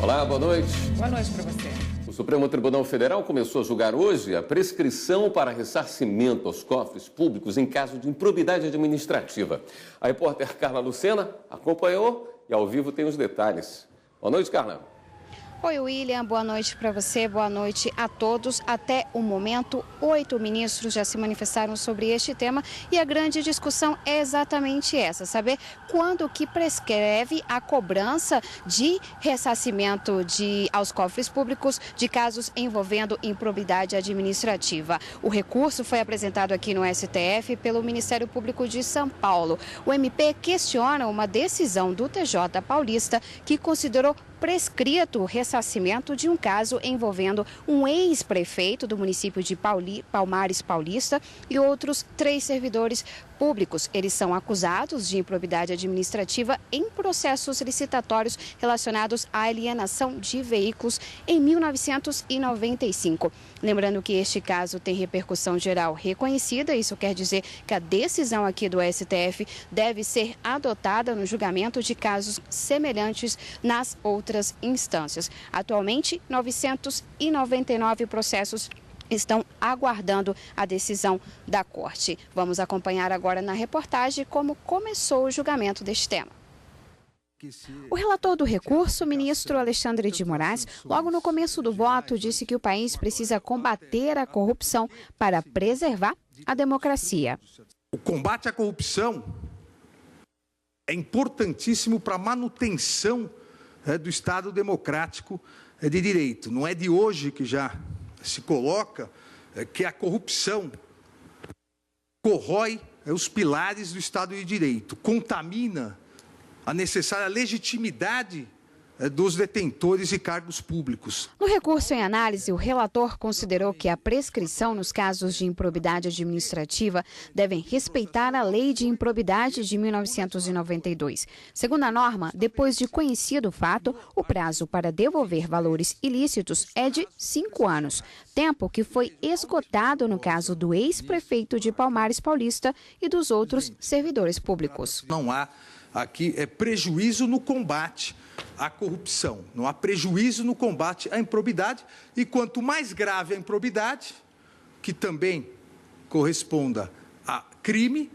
Olá, boa noite. Boa noite para você. O Supremo Tribunal Federal começou a julgar hoje a prescrição para ressarcimento aos cofres públicos em caso de improbidade administrativa. A repórter Carla Lucena acompanhou e ao vivo tem os detalhes. Boa noite, Carla. Oi, William. Boa noite para você, boa noite a todos. Até o momento, 8 ministros já se manifestaram sobre este tema e a grande discussão é exatamente essa, saber quando que prescreve a cobrança de ressarcimento aos cofres públicos de casos envolvendo improbidade administrativa. O recurso foi apresentado aqui no STF pelo Ministério Público de São Paulo. O MP questiona uma decisão do TJ paulista que considerou prescrito o ressarcimento de um caso envolvendo um ex-prefeito do município de Palmares Paulista e outros 3 servidores públicos. Eles são acusados de improbidade administrativa em processos licitatórios relacionados à alienação de veículos em 1995. Lembrando que este caso tem repercussão geral reconhecida, isso quer dizer que a decisão aqui do STF deve ser adotada no julgamento de casos semelhantes nas outras instâncias. Atualmente, 999 processos estão aguardando a decisão da Corte. Vamos acompanhar agora na reportagem como começou o julgamento deste tema. O relator do recurso, o ministro Alexandre de Moraes, logo no começo do voto, disse que o país precisa combater a corrupção para preservar a democracia. O combate à corrupção é importantíssimo para a manutenção do Estado democrático de direito. Não é de hoje que já se coloca que a corrupção corrói os pilares do Estado de Direito, contamina a necessária legitimidade dos detentores de cargos públicos. No recurso em análise, o relator considerou que a prescrição nos casos de improbidade administrativa devem respeitar a Lei de Improbidade de 1992. Segundo a norma, depois de conhecido o fato, o prazo para devolver valores ilícitos é de 5 anos, tempo que foi esgotado no caso do ex-prefeito de Palmares Paulista e dos outros servidores públicos. Não há aqui prejuízo no combate à corrupção, não há prejuízo no combate à improbidade, e quanto mais grave a improbidade, que também corresponda a crime,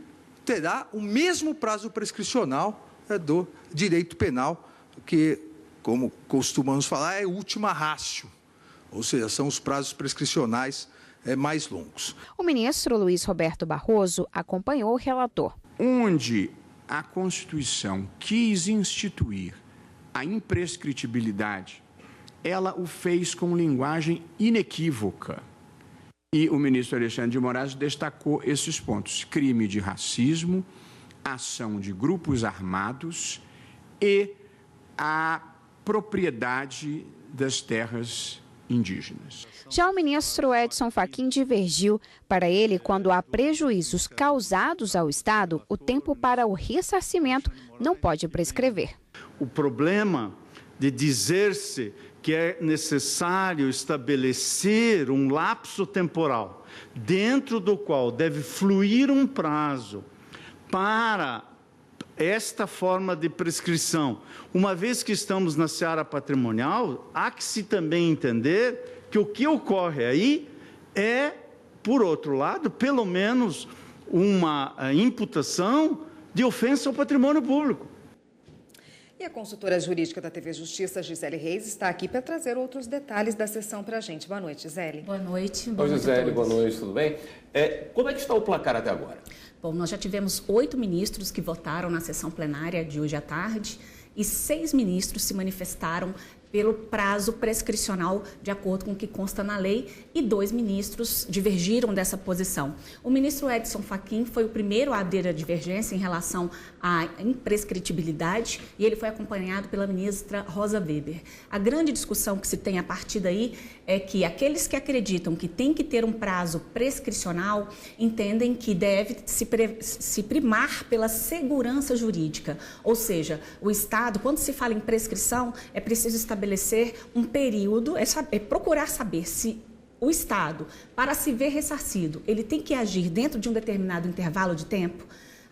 terá o mesmo prazo prescricional do direito penal, que, como costumamos falar, é última ratio, ou seja, são os prazos prescricionais mais longos. O ministro Luiz Roberto Barroso acompanhou o relator. Onde a Constituição quis instituir a imprescritibilidade, ela o fez com linguagem inequívoca. E o ministro Alexandre de Moraes destacou esses pontos: crime de racismo, ação de grupos armados e a propriedade das terras indígenas. Já o ministro Edson Fachin divergiu. Para ele, quando há prejuízos causados ao Estado, o tempo para o ressarcimento não pode prescrever. O problema de dizer-se que é necessário estabelecer um lapso temporal dentro do qual deve fluir um prazo para esta forma de prescrição, uma vez que estamos na seara patrimonial, há que se também entender que o que ocorre aí é, por outro lado, pelo menos uma imputação de ofensa ao patrimônio público. E a consultora jurídica da TV Justiça, Gisele Reis, está aqui para trazer outros detalhes da sessão para a gente. Boa noite, Gisele. Boa noite. Oi, Gisele, boa noite, tudo bem? Como é que está o placar até agora? Bom, nós já tivemos 8 ministros que votaram na sessão plenária de hoje à tarde e 6 ministros se manifestaram pelo prazo prescricional de acordo com o que consta na lei e 2 ministros divergiram dessa posição. O ministro Edson Fachin foi o primeiro a abrir a divergência em relação à imprescritibilidade e ele foi acompanhado pela ministra Rosa Weber. A grande discussão que se tem a partir daí é que aqueles que acreditam que tem que ter um prazo prescricional entendem que deve se primar pela segurança jurídica, ou seja, o Estado, quando se fala em prescrição, é preciso estabelecer um período, é procurar saber se o Estado, para se ver ressarcido, ele tem que agir dentro de um determinado intervalo de tempo.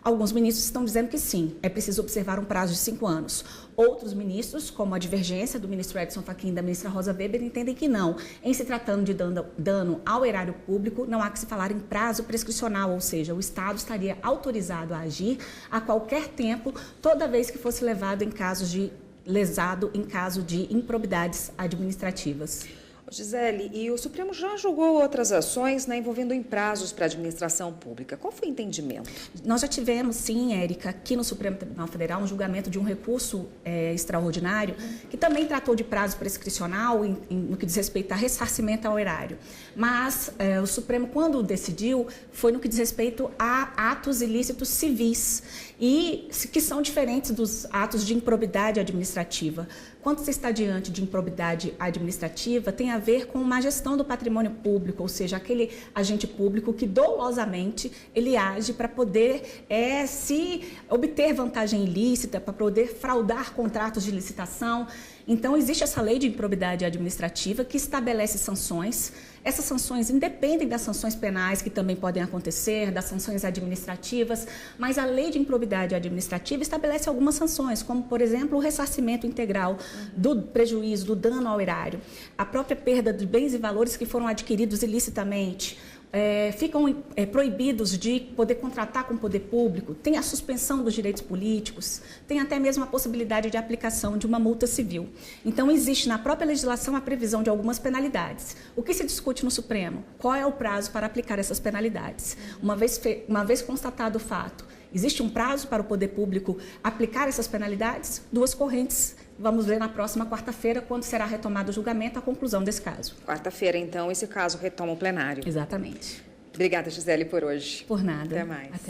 Alguns ministros estão dizendo que sim, é preciso observar um prazo de 5 anos. Outros ministros, como a divergência do ministro Edson Fachin e da ministra Rosa Weber, entendem que não. Em se tratando de dano ao erário público, não há que se falar em prazo prescricional, ou seja, o Estado estaria autorizado a agir a qualquer tempo, toda vez que fosse levado em casos de lesado, em caso de improbidades administrativas. Gisele, e o Supremo já julgou outras ações, né, envolvendo em prazos para a administração pública. Qual foi o entendimento? Nós já tivemos, sim, Érica, aqui no Supremo Tribunal Federal, um julgamento de um recurso extraordinário, que também tratou de prazo prescricional no que diz respeito a ressarcimento ao erário. Mas o Supremo, quando decidiu, foi no que diz respeito a atos ilícitos civis, e que são diferentes dos atos de improbidade administrativa. Quando se está diante de improbidade administrativa, tem a ver com má gestão do patrimônio público, ou seja, aquele agente público que dolosamente ele age para poder se obter vantagem ilícita, para poder fraudar contratos de licitação. Então, existe essa lei de improbidade administrativa que estabelece sanções. Essas sanções independem das sanções penais que também podem acontecer, das sanções administrativas, mas a lei de improbidade administrativa estabelece algumas sanções, como, por exemplo, o ressarcimento integral do prejuízo, do dano ao erário, a própria perda de bens e valores que foram adquiridos ilicitamente, ficam proibidos de poder contratar com o poder público, tem a suspensão dos direitos políticos, tem até mesmo a possibilidade de aplicação de uma multa civil. Então, existe na própria legislação a previsão de algumas penalidades. O que se discute no Supremo? Qual é o prazo para aplicar essas penalidades? Uma vez constatado o fato, existe um prazo para o poder público aplicar essas penalidades? Duas correntes. Vamos ver na próxima quarta-feira, quando será retomado o julgamento, a conclusão desse caso. Quarta-feira, então, esse caso retoma o plenário. Exatamente. Obrigada, Gisele, por hoje. Por nada. Até mais.